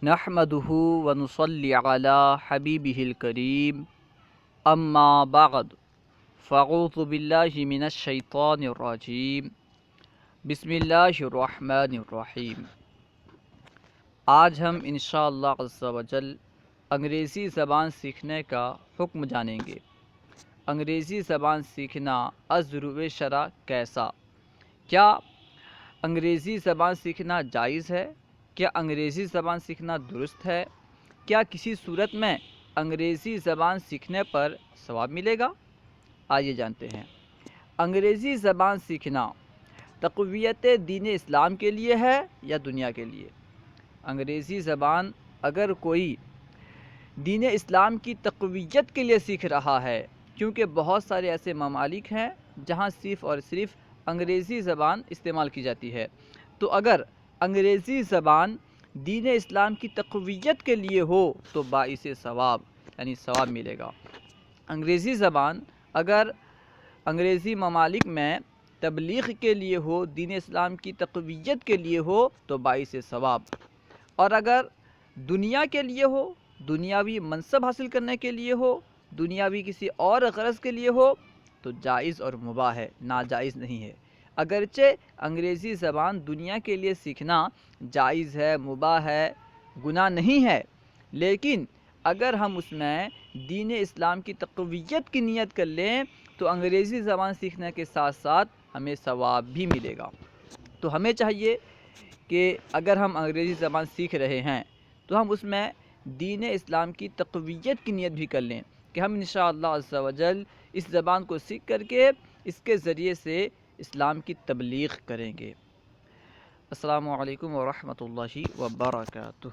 نحمده ونصلي على حبيبه الكريم اما بعد فاعوذ بالله من الشیطان الرجیم بسم اللہ الرحمن الرحیم۔ آج ہم انشاءاللہ عز و جل انگریزی زبان سیکھنے کا حکم جانیں گے۔ انگریزی زبان سیکھنا از روئے شرع کیسا؟ کیا انگریزی زبان سیکھنا جائز ہے؟ کیا انگریزی زبان سیکھنا درست ہے؟ کیا کسی صورت میں انگریزی زبان سیکھنے پر ثواب ملے گا؟ آئیے جانتے ہیں۔ انگریزی زبان سیکھنا تقویت دین اسلام کے لیے ہے یا دنیا کے لیے؟ انگریزی زبان اگر کوئی دین اسلام کی تقویت کے لیے سیکھ رہا ہے، کیونکہ بہت سارے ایسے ممالک ہیں جہاں صرف اور صرف انگریزی زبان استعمال کی جاتی ہے، تو اگر انگریزی زبان دین اسلام کی تقویت کے لیے ہو تو باعث ثواب یعنی ثواب ملے گا۔ انگریزی زبان اگر انگریزی ممالک میں تبلیغ کے لیے ہو، دین اسلام کی تقویت کے لیے ہو تو باعث ثواب، اور اگر دنیا کے لیے ہو، دنیاوی منصب حاصل کرنے کے لیے ہو، دنیاوی کسی اور غرض کے لیے ہو تو جائز اور مباح ہے، ناجائز نہیں ہے۔ اگرچہ انگریزی زبان دنیا کے لیے سیکھنا جائز ہے، مباح ہے، گناہ نہیں ہے، لیکن اگر ہم اس میں دین اسلام کی تقویت کی نیت کر لیں تو انگریزی زبان سیکھنے کے ساتھ ساتھ ہمیں ثواب بھی ملے گا۔ تو ہمیں چاہیے کہ اگر ہم انگریزی زبان سیکھ رہے ہیں تو ہم اس میں دین اسلام کی تقویت کی نیت بھی کر لیں کہ ہم انشاءاللہ عز و جل اس زبان کو سیکھ کر کے اس کے ذریعے سے اسلام کی تبلیغ کریں گے۔ السلام علیکم ورحمۃ اللہ وبرکاتہ۔